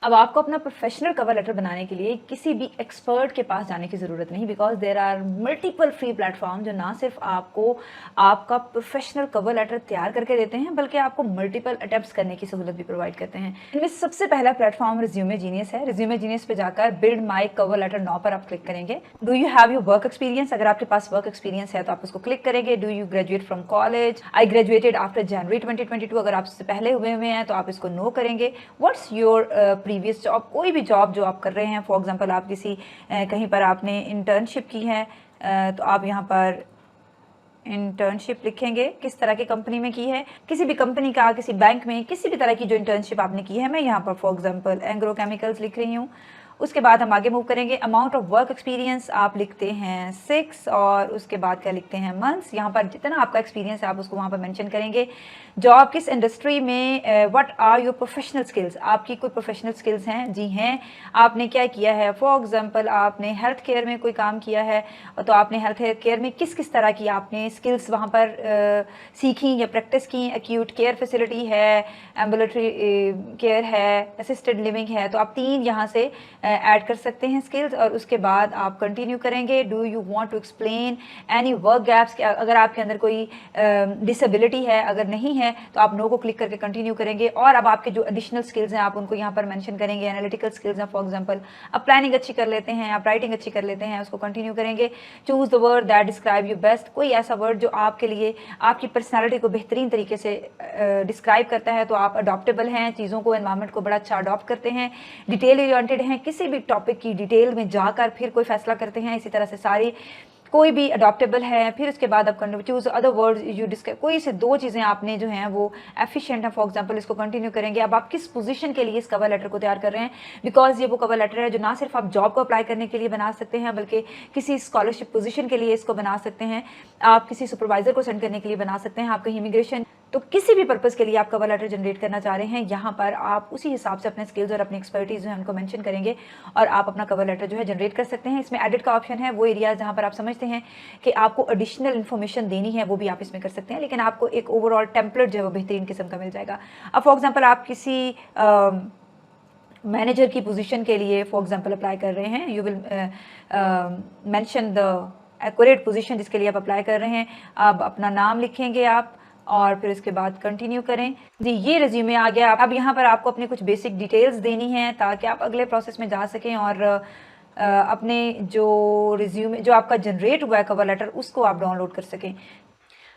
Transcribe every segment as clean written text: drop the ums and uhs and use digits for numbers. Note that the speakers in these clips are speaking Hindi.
अब आपको अपना प्रोफेशनल कवर लेटर बनाने के लिए किसी भी एक्सपर्ट के पास जाने की ज़रूरत नहीं, because there are multiple free platform जो ना सिर्फ आपको आपका प्रोफेशनल कवर लेटर तैयार करके देते हैं, बल्कि आपको मल्टीपल अटेम्प्ट्स करने की सहूलत भी प्रोवाइड करते हैं। इनमें सबसे पहला प्लेटफॉर्म रिज्यूमे जीनियस है। रिज्यूमे जीनियस पे जाकर build my cover letter now पर आप क्लिक करेंगे। Do you have your work experience? अगर आपके पास वर्क एक्सपीरियंस है तो आप उसको क्लिक करेंगे। Do you graduate from college? I graduated after जनवरी 2022। अगर आप उससे पहले हुए हैं तो आप इसको नो करेंगे। What's your previous job? कोई भी जॉब जो आप कर रहे हैं, फॉर एग्जांपल आप किसी कहीं पर आपने इंटर्नशिप की है, तो आप यहाँ पर इंटर्नशिप लिखेंगे, किस तरह की कंपनी में की है, किसी भी कंपनी का, किसी बैंक में, किसी भी तरह की जो इंटर्नशिप आपने की है। मैं यहाँ पर फॉर एग्जांपल एग्रो केमिकल्स लिख रही हूँ। उसके बाद हम आगे मूव करेंगे। अमाउंट ऑफ वर्क एक्सपीरियंस आप लिखते हैं 6, और उसके बाद क्या लिखते हैं मंथ्स। यहाँ पर जितना आपका एक्सपीरियंस है आप उसको वहाँ पर मेंशन करेंगे। जॉब किस इंडस्ट्री में, what are your professional skills? आपकी कोई प्रोफेशनल स्किल्स हैं? जी हैं। आपने क्या किया है? फॉर एग्जांपल आपने हेल्थ केयर में कोई काम किया है, तो आपने हेल्थ केयर में किस किस तरह की आपने स्किल्स वहाँ पर सीखी या प्रैक्टिस की। एक्यूट केयर फैसिलिटी है, एम्बुलेटरी केयर है, असिस्टेड लिविंग है, तो आप 3 यहाँ से ऐड कर सकते हैं स्किल्स। और उसके बाद आप कंटिन्यू करेंगे। Do you want to explain any work gaps? अगर आपके अंदर कोई डिसेबिलिटी है, अगर नहीं है तो आप नो को क्लिक करके कंटिन्यू करेंगे। और अब आपके जो एडिशनल स्किल्स हैं आप उनको यहाँ पर मेंशन करेंगे। एनालिटिकल स्किल्स हैं, फॉर एग्जांपल आप प्लानिंग अच्छी कर लेते हैं, आप राइटिंग अच्छी कर लेते हैं, उसको कंटिन्यू करेंगे। Choose the word that describe you best. कोई ऐसा वर्ड जो आपके लिए आपकी पर्सनैलिटी को बेहतरीन तरीके से डिस्क्राइब करता है। तो आप अडॉप्टेबल हैं, चीज़ों को, एनवायरनमेंट को बड़ा अच्छा अडॉप्ट करते हैं, डिटेल ओरिएंटेड हैं, किसी भी टॉपिक की डिटेल में जाकर फिर कोई फैसला करते हैं। इसी तरह से सारी कोई भी अडॉप्टेबल है। फिर उसके बाद आप choose other words you describe. कोई से 2 चीज़ें आपने जो हैं वो एफिशिएंट है, फॉर एग्जांपल इसको कंटिन्यू करेंगे। अब आप किस पोजीशन के लिए इस कवर लेटर को तैयार कर रहे हैं, बिकॉज ये वो कवर लेटर है जो ना सिर्फ आप जॉब को अप्लाई करने के लिए बना सकते हैं, बल्कि किसी स्कॉलरशिप पोजीशन के लिए इसको बना सकते हैं, आप किसी सुपरवाइजर को सेंड करने के लिए बना सकते हैं, आप कहीं इमिग्रेशन, तो किसी भी पर्पज़ के लिए आप कवर लेटर जनरेट करना चाह रहे हैं, यहाँ पर आप उसी हिसाब से अपने स्किल्स और अपनी एक्सपर्टीज जो है उनको मेंशन करेंगे और आप अपना कवर लेटर जो है जनरेट कर सकते हैं। इसमें एडिट का ऑप्शन है, वो एरियाज जहाँ पर आप समझते हैं कि आपको एडिशनल इन्फॉर्मेशन देनी है वो भी आप इसमें कर सकते हैं, लेकिन आपको एक ओवरऑल टेम्पलेट जो है वो बेहतरीन किस्म का मिल जाएगा। अब फॉर एग्जाम्पल आप किसी मैनेजर की पोजीशन के लिए फॉर एग्जांपल अप्लाई कर रहे हैं, you will mention the accurate position जिसके लिए आप अप्लाई कर रहे हैं। अब अपना नाम लिखेंगे आप और फिर इसके बाद कंटिन्यू करें। जी, ये रिज्यूमे आ गया। अब यहाँ पर आपको अपनी कुछ बेसिक डिटेल्स देनी है ताकि आप अगले प्रोसेस में जा सकें और अपने जो रिज्यूमे जो आपका जनरेट हुआ है कवर लेटर उसको आप डाउनलोड कर सकें।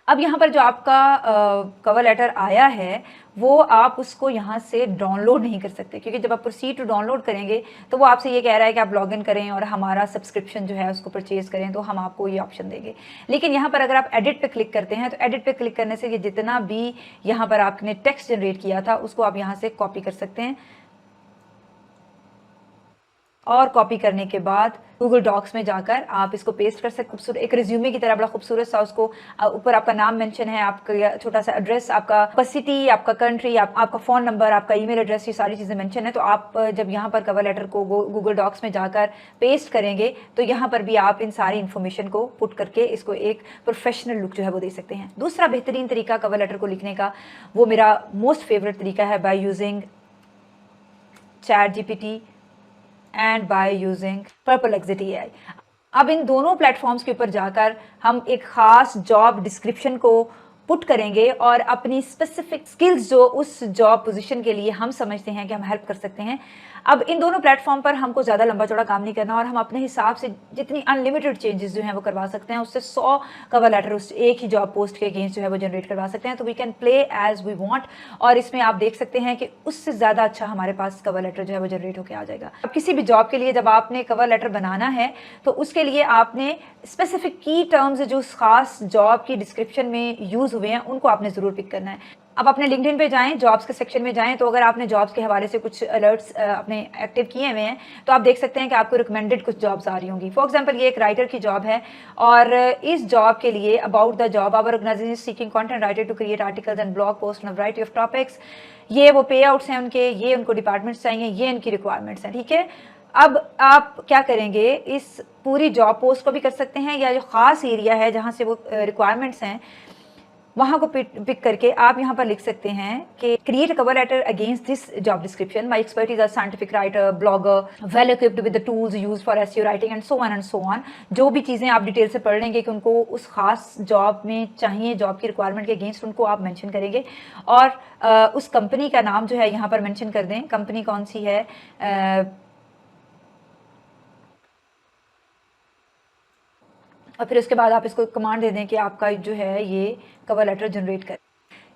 अब यहाँ पर जो आपका कवर लेटर आया है वो आप उसको यहाँ से डाउनलोड नहीं कर सकते, क्योंकि जब आप प्रोसीड टू डाउनलोड करेंगे तो वो आपसे ये कह रहा है कि आप लॉगिन करें और हमारा सब्सक्रिप्शन जो है उसको परचेज करें, तो हम आपको ये ऑप्शन देंगे। लेकिन यहाँ पर अगर आप एडिट पे क्लिक करते हैं तो एडिट पे क्लिक करने से ये जितना भी यहाँ पर आपने टेक्स्ट जनरेट किया था उसको आप यहाँ से कॉपी कर सकते हैं, और कॉपी करने के बाद गूगल डॉक्स में जाकर आप इसको पेस्ट कर सकते। खूबसूरत एक रिज्यूमे की तरह बड़ा खूबसूरत सा उसको ऊपर आपका नाम मेंशन है, आपका छोटा सा एड्रेस, आपका सिटी, आपका कंट्री, आपका फ़ोन नंबर, आपका ईमेल एड्रेस, ये सारी चीज़ें मेंशन है। तो आप जब यहाँ पर कवर लेटर को गूगल डॉक्स में जाकर पेस्ट करेंगे तो यहाँ पर भी आप इन सारी इन्फॉर्मेशन को पुट करके इसको एक प्रोफेशनल लुक जो है वो दे सकते हैं। दूसरा बेहतरीन तरीका कवर लेटर को लिखने का, वो मेरा मोस्ट फेवरेट तरीका है, by using ChatGPT and by using Perplexity AI। अब इन दोनों प्लेटफॉर्म्स के ऊपर जाकर हम एक खास जॉब डिस्क्रिप्शन को पुट करेंगे और अपनी स्पेसिफिक स्किल्स जो उस जॉब पोजीशन के लिए हम समझते हैं कि हम हेल्प कर सकते हैं। अब इन दोनों प्लेटफॉर्म पर हमको ज़्यादा लंबा चौड़ा काम नहीं करना और हम अपने हिसाब से जितनी अनलिमिटेड चेंजेस जो हैं वो करवा सकते हैं। उससे 100 कवर लेटर उस एक ही जॉब पोस्ट के अगेंस्ट जो है वो जनरेट करवा सकते हैं। तो we can play as we want, और इसमें आप देख सकते हैं कि उससे ज़्यादा अच्छा हमारे पास कवर लेटर जो है वो जनरेट होकर आ जाएगा। अब किसी भी जॉब के लिए जब आपने कवर लेटर बनाना है तो उसके लिए आपने स्पेसिफिक की टर्म्स जो खास जॉब की डिस्क्रिप्शन में यूज़ हुए हैं उनको आपने ज़रूर पिक करना है। अब अपने लिंक्डइन पे जाएं, जॉब्स के सेक्शन में जाएं, तो अगर आपने जॉब्स के हवाले से कुछ अलर्ट्स अपने एक्टिव किए हुए हैं तो आप देख सकते हैं कि आपको रिकमेंडेड कुछ जॉब्स आ रही होंगी। फॉर एग्जांपल ये एक राइटर की जॉब है और इस जॉब के लिए about the job our organisation seeking content writer to create articles and blog post on variety of topics. ये वो पे आउट्स हैं उनके, ये उनको डिपार्टमेंट्स चाहिए, ये इनकी रिक्वायरमेंट्स हैं, ठीक है। अब आप क्या करेंगे, इस पूरी जॉब पोस्ट को भी कर सकते हैं या जो खास एरिया है जहाँ से वो रिक्वायरमेंट्स हैं वहाँ को पिक करके आप यहाँ पर लिख सकते हैं कि create a cover letter against this job description, my expertise are scientific writer, blogger, well equipped with the tools use for SEO writing and so on. जो भी चीज़ें आप डिटेल से पढ़ लेंगे कि उनको उस खास जॉब में चाहिए, जॉब की रिक्वायरमेंट के अगेंस्ट उनको आप मेंशन करेंगे, और उस कंपनी का नाम जो है यहाँ पर मेंशन कर दें, कंपनी कौन सी है, और फिर उसके बाद आप इसको कमांड दे दें कि आपका जो है ये कवर लेटर जनरेट कर।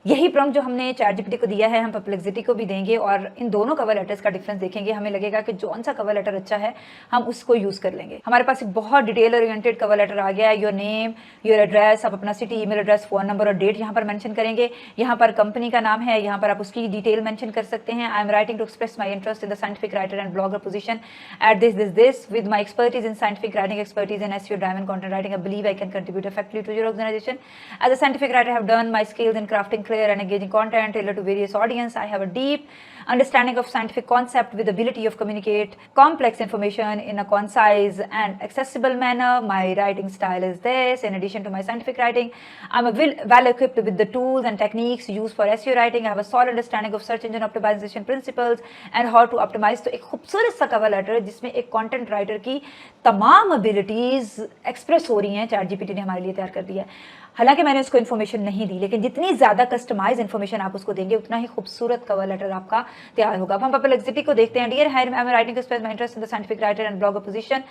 यही प्रॉम्प्ट जो हमने चैट जीपीटी को दिया है हम परप्लेक्सिटी को भी देंगे, और इन दोनों कवर लेटर्स का डिफरेंस देखेंगे। हमें लगेगा कि कौन सा कवर लेटर अच्छा है, हम उसको यूज़ कर लेंगे। हमारे पास एक बहुत डिटेल ओरिएंटेड कवर लेटर आ गया है। योर नेम, योर एड्रेस, आप अपना city, email address, phone number और डेट यहाँ पर मेंशन करेंगे। यहाँ पर कंपनी का नाम है, यहाँ पर आप उसकी डिटेल मेंशन कर सकते हैं। I am writing to express my interest in the scientific writer and blogger position at this with my expertise in scientific writing, expertise in SEO driven content writing, I believe I can contribute effectively to your organisation as a scientific writer, have done my skills in crafting clear and engaging content tailored to various audience. I have a deep understanding of scientific concept with the ability of communicate complex information in a concise and accessible manner. My writing style is this. In addition to my scientific writing, I'm well equipped with the tools and techniques used for SEO writing. I have a solid understanding of search engine optimization principles and how to optimize. तो एक खूबसूरत सा कवर लेटर जिसमें एक कंटेंट राइटर की तमाम एबिलिटीज एक्सप्रेस हो रही हैं, चैट जीपीटी ने हमारे लिए तैयार कर दिया है। हालांकि मैंने उसको इन्फॉर्मेशन नहीं दी, लेकिन जितनी ज़्यादा कस्टमाइज इन्फॉर्मेशन आप उसको देंगे उतना ही खूबसूरत कवर लेटर आपका तैयार होगा। अब हम परप्लेक्सिटी को देखते हैं। Dear hi, I am writing to express my interest in the scientific writer and blogger position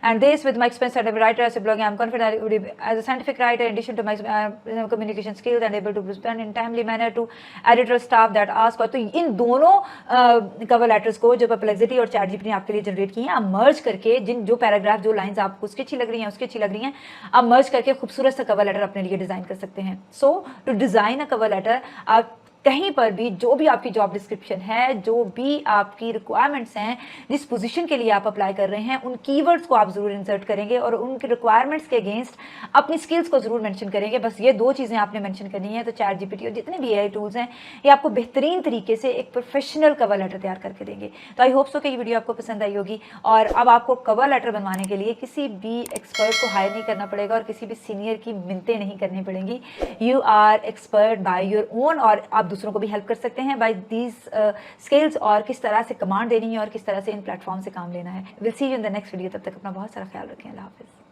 and this with my experience as a writer, as a blogger, I'm confident as a scientific writer, in addition to my communication skills and able to respond in timely manner to editor staff that ask। तो इन दोनों कवर लेटर्स को जो परप्लेक्सिटी और चैट जीपीटी ने आपके लिए जनरेट किए हैं, आप मर्ज करके जो पैराग्राफ, जो लाइंस आपको उसकी अच्छी लग रही हैं, उसकी अच्छी लग रही हैं, आप मर्ज करके खूबसूरत सा कवर लेटर अपने लिए डिजाइन कर सकते हैं। So to design a cover letter, आप कहीं पर भी जो भी आपकी जॉब डिस्क्रिप्शन है, जो भी आपकी रिक्वायरमेंट्स हैं, जिस पोजीशन के लिए आप अप्लाई कर रहे हैं, उन कीवर्ड्स को आप जरूर इंसर्ट करेंगे और उनके रिक्वायरमेंट्स के अगेंस्ट अपनी स्किल्स को जरूर मेंशन करेंगे। बस ये दो चीज़ें आपने मेंशन करनी है, तो चैट जीपीटी और जितने भी एआई टूल्स हैं ये आपको बेहतरीन तरीके से एक प्रोफेशनल कवर लेटर तैयार करके देंगे। तो आई होप सो कि ये वीडियो आपको पसंद आई होगी, और अब आपको कवर लेटर बनवाने के लिए किसी भी एक्सपर्ट को हायर नहीं करना पड़ेगा और किसी भी सीनियर की मिन्नतें नहीं करनी पड़ेंगी। You are expert by your own, और आप दूसरों को भी हेल्प कर सकते हैं बाय दीज स्किल्स, और किस तरह से कमांड देनी है और किस तरह से इन प्लेटफॉर्म से काम लेना है। Will see you in the next video. तब तक अपना बहुत सारा ख्याल रखें। अल्लाह हाफिज़।